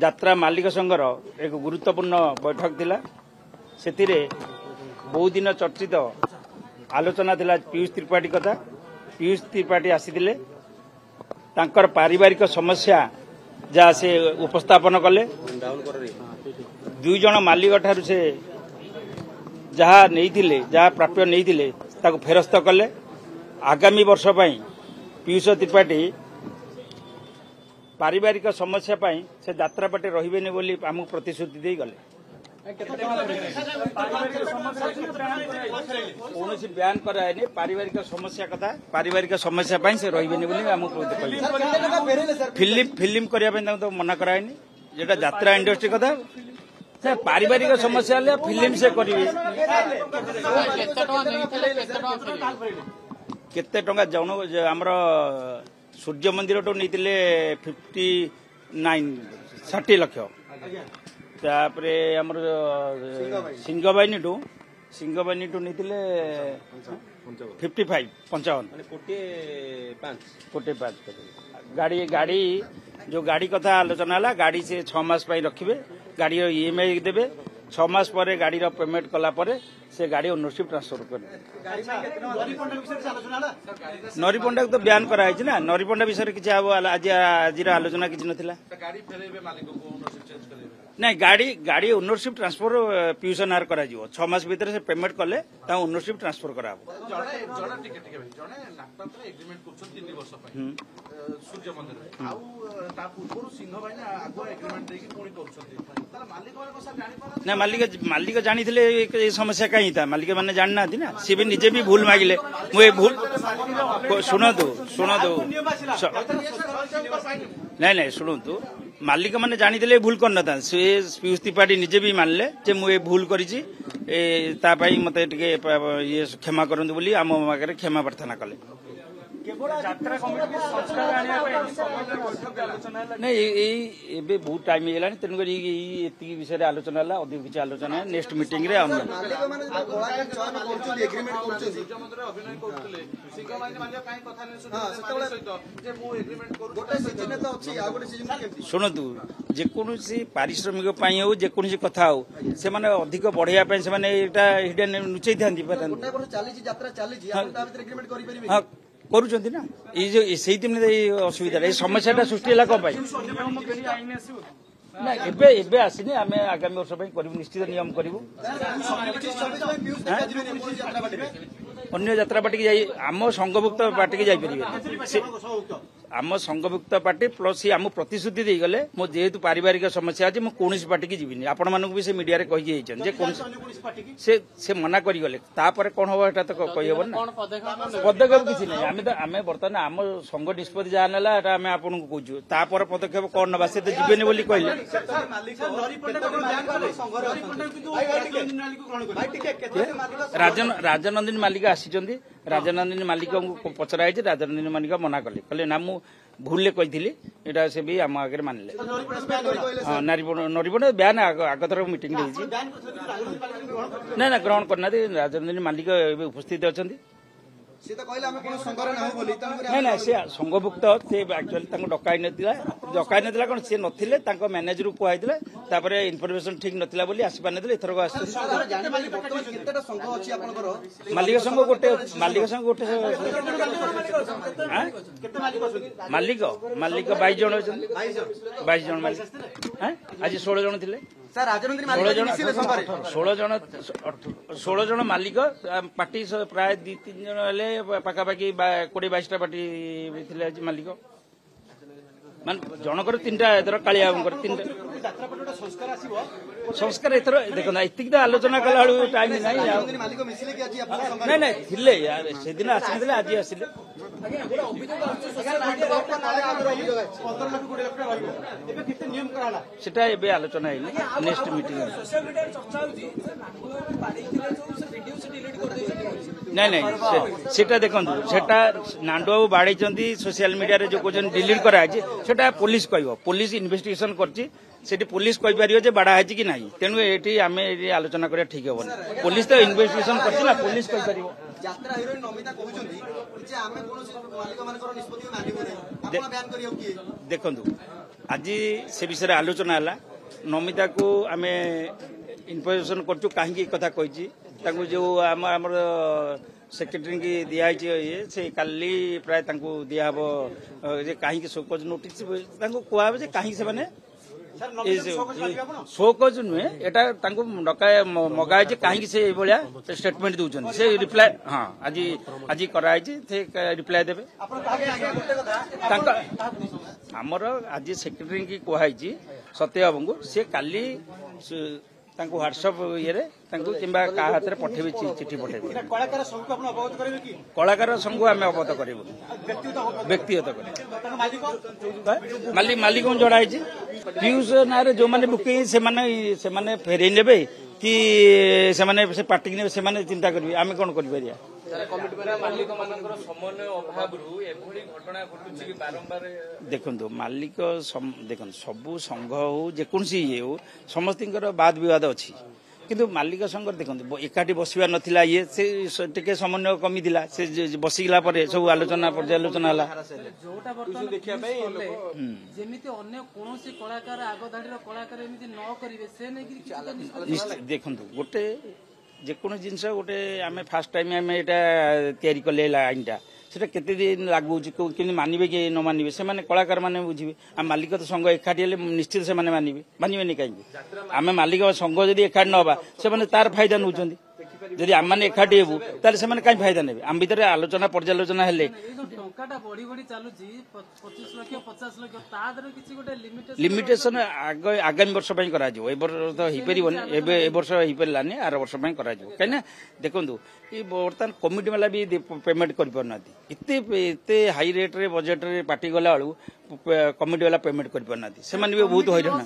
यात्रा मालिक संघर एक गुरुत्वपूर्ण बैठक थिला सेतिरे बहुत दिन चर्चित आलोचना थिला पीयूष त्रिपाठी कथा। पीयूष त्रिपाठी आसीथिले तांकर पारिवारिक समस्या जहाँ से उपस्थापन कले दुई जन मालिक ठारू से जहाँ नहीं जहाँ प्राप्य नहीं ताको फेरस्त कले। आगामी वर्ष पई पीयूष त्रिपाठी पारिवारिक समस्या पई से यात्रा बाटे रहिबेनी बोली आमु प्रतिश्रुति दे गले। कौन बयान कराए पारिवारिक समस्या कथा पारिवारिक समस्या पई से रहिबेनी बोली आमु फिल्म करने तो मना कराए जेटा यात्रा इंडस्ट्री कथा से पारिवारिक समस्या ले फिल्म से करिवे केते टंका जन आमर सूर्य मंदिर टू नहीं 60 लाख तापरे आमर सिंहबाहिनी टू नहीं 55 कोटी 5 गाड़ी जो गाड़ी कथा आलोचना है गाड़ी से 6 मास रखिए गाड़ी EMI देवे 6 मास पर गाड़ी पेमेंट कला पर से गाड़ी ओनरशिप ट्रांसफर कर। नरी पंडा तो बयान कराई ना नरी पंडा विषय किसी आज आलोचना किसी नाला नहीं गाड़ी ओनरशिप ट्रांसफर पीयूष नार करा 6 मास भीतर से पेमेंट कले ओनरशिप ट्रांसफर करा ना मालिक जानी थे समस्या कहीं था मालिक मैंने जान ना ना सी भी निजे भी भूल मांगिले मुझे भूल शुणु नहीं शुणु मालिक मैंने जानी थे भूल करना था पीयूष त्रिपाठी निजे भी मानले जे मुझे भूल करी मत ये क्षमा करंतु बोली आम आगे क्षमा प्रार्थना कले। नहीं ये बहुत टाइम है तेणुक ये विषय आलोचना है अधिक किसी आलोचना है नेक्स्ट मीटिंग रे शुणु जेकोसी पारिश्रमिक हो जेकोसी कथा हो से अधिक बढ़ाया से लुचई था करुँच ना ये दिन असुविधा समस्या सृष्टि है कौन ना एबे आसनी आम आगामी वर्ष करूँ निश्चित नियम करूँ अन्य यात्रा पार्टी की आम संघभुक्त पार्टी की जापर आम संघभुक्त पार्टी प्लस आम प्रतिश्रुति दे गले मो जेहेतु पारिवारिक समस्या अच्छे मुझे पार्टी की जीविनी आपण मानक भी से मीडिया रे कही से मना करी गले तापर कौन हम एटा तो कही हबन ना पदक्षेप किसी नहीं आम बर्तमान आम संघ निष्पत्ति जहाँ नाला आम आपन को कहूँ तापर पदक्षेप कौन नवा से तो जीवेनी बोली कहले राजनंदिनी मालिक आसी राजनंदिनी मालिक को पचराई राजनंदिनी मालिक मना कले कहले ना मु भूल कही एटा से भी आम आगे मानले हाँ नरीपण बयान आगथर मीटिंग ना ग्रहण करना राजनंदिनी मालिक उपस्थित अच्छा ना सी संघभुक्त से एक्चुअली डकाई ना कौन सी नथिले मैनेजर कहते इनफर्मेशन ठीक नाला बोली आसी पार ना एथरक मालिक संघ गोटे मालिक 22 जन अच्छा 22 जन मालिक आज 16 जन थे 16 जन मालिक पार्टी प्राय 2-3 जन पाखापाखि 20-22 पार्टी थे मालिक मान जनकर 3टा एथर कालिया 3टा संस्कार एथर देखो एति तो आलोचना कला टाइम ना थिले यार से दिन आसी आज आसिले सेटा एबे आलोचना है नेक्स्ट मीटिंग नहीं सेटा देखंतु सेटा नांडू बाड़ी सोशल मीडिया रे जो कहते डिलीट करा पुलिस कह पुलिस इन्वेस्टिगेशन करछि सेठी पुलिस कहि परियो जे बाड़ा है कि नहीं तेणु एठी आमे आलोचना करिया ठीक हेबन पुलिस तो इन्वेस्टिगेशन करछि ना पुलिस कहि परियो यात्रा हिरोइन नमिता कहउछन्ती जे आमे कोनो मालिक मानकर निष्पत्ति मानिबो नै आपण बयान करियो कि देखंतु आज से विषय आलोचना है नमिता को आम इनफर्मेशन करूँ कहीं कथा कही जो आम सेक्रेटरी की दिखाई ये से काली प्राय दिहब कहीं शोकज नोटिस कहु कहीं से माने शोकज नुहे एटा डकाए मगाई कहीं से भाया स्टेटमेंट दूसरी से रिप्लाय हाँ आज आज कराई से रिप्लाय देवे आमर आज सेक्रेटरी की कहुई सत्य बाबू को सी काली व्हाट्सएप ये कि हाथ में पठेबे चिठी पठेबे कलाकार संघ आम अवगत करूँ व्यक्तिगत मालिक जड़ाई पीयूष ना जो मैंने बुकिंग से फेरई ने कि पार्टी ने चिंता करेंगे आम कौन कर देखो मालिक देख सबू संघ हो जेकोसी ये हो समस्त वाद विवाद अच्छी किंतु मालिक संघ देखो एकाठी बसवा नाला ये से टिके समन्वय कमी से बसिगला सब आलोचना पर्यालोचना देखो गोटे जेकोन जिनस गोटे आम फास्ट टाइम आम यहाँ तैयारी कले आईनटा से केते दिन लगुच कि मानवे कि न मानवे से कलाकार मैंने बुझे आम मालिक तो संघ एकाठी निश्चित से मानवे कहीं आम मालिक संघ जब एकाठी नवा से तार फायदा नौ जदि आम मैंने एकाठी हेबू ताले से कहीं फायदा ने आम भर आलोचना पर्यालोचना हेले लिमिटेशन आगामी वर्ष करा तो वर्ष हो पारानी आर वर्ष कहीं देखो ये बर्तमान कमिटी वाला भी पेमेंट करते हाई रेट रे बजेट रे पार्टी गला बेलू कमिटी वाला पेमेंट करना से भी बहुत हईराण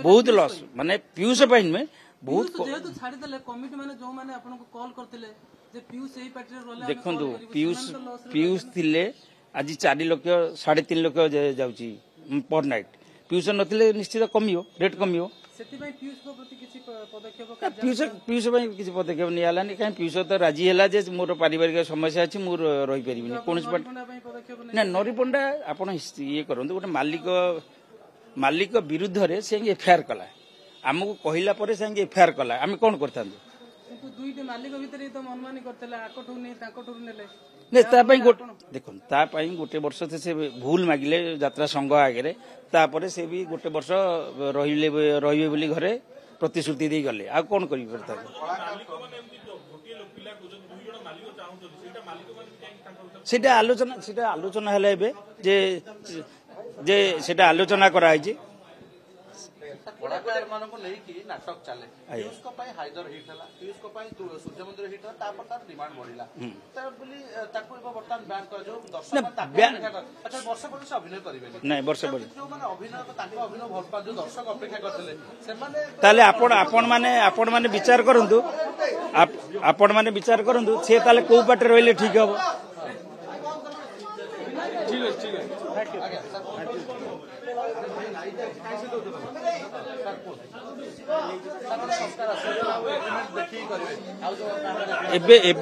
बहुत लॉस माने पीयूष नुहे बहुत देखो पीयूष थिले आज 4 लाख 3.5 लाख जाऊँगी पर नाइट पीयूष नथिले निश्चित कमियो रेट कमियो पीयूष किसी पदक्षेप निलानी कहीं पीयूष तो राजी है मोर पारिवारिक समस्या अच्छी मोर रही पारि कौन ना नरी पंडा आप ये करूँ गोटे मालिक विरुद्ध रे से एफआईआर कला आमको कहला से एफआईआर कला आम कौन करता देखो गोटे वर्ष से भूल मागिले यात्रा संघ आगे तापर से भी गोटे वर्ष रही बोली घरे प्रतिश्रुति दे गले आ कौन कर आलोचना है जे आलोचना कराई कलाकार मानक लेकी नाटक चले पीयूष को पाई हाइदर हिट हला पीयूष को पाई सूर्य मंदिर हिट हला तापर तार डिमांड बढ़िला त बोली ताको वर्तमान बैन कर जो दर्शक अच्छा वर्ष पर से अभिनय करिवे नहीं वर्ष पर जो माने अभिनय ताको अभिनय भल पा जो दर्शक अपेक्षा करथिले से माने ताले आपण माने विचार करंतु आपण माने विचार करंतु से ताले को पाटे रहले ठीक हो ठीक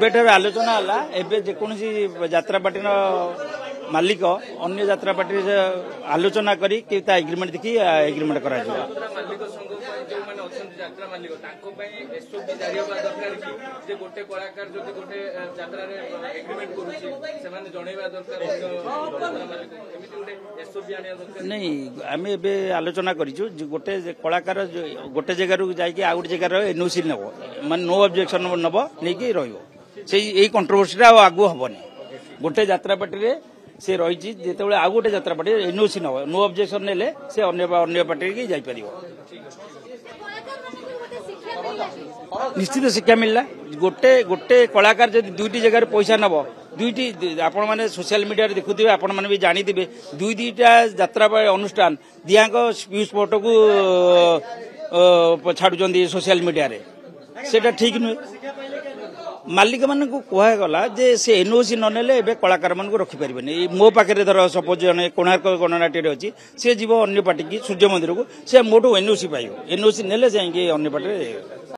है आलोचना है जेकोसी यात्रा पार्टी मालिक अन्य यात्रा पार्टी आलोचना करी एग्रीमेंट देखी एग्रीमेंट करा नहीं आम ए आलोचना करूँ गोटे कलाकार गोटे जगार जाकि आउ गोटे जगार एनओसी नब मान नो ऑब्जेक्शन नब नहीं रही कंट्रोवर्सी आगु हेनी गोटे यात्रा पार्टी से रही जो आउ गोटे यात्रा पार्टी एनओसी नब नो ऑब्जेक्शन ने से अन्य पार्टी की जापर निश्चित शिक्षा मिलला गोटे गोटे कलाकार जब दुईटी जगह पैसा नब दुईटी आपण मैंने सोशल मीडिया देखुवे आपण मैंने भी जानीथे दुईटा यात्रा अनुष्ठान दियांक पीयूष फोटो को छाड़ुंट सोशल मीडिया रे सेटा ठीक नुहे मालिक मान को कहगला जे से एनओसी न नेले एबे कलाकार मान को रखि परिबेनी मो पाखे धर सपोज जने कोणार्क गणनाट्य अच्छी सी जीव अन्य पार्टी की सूर्य मंदिर को से मोटू एनओसी पाइब एनओसी नेले जाएंगे अन्य पार्टी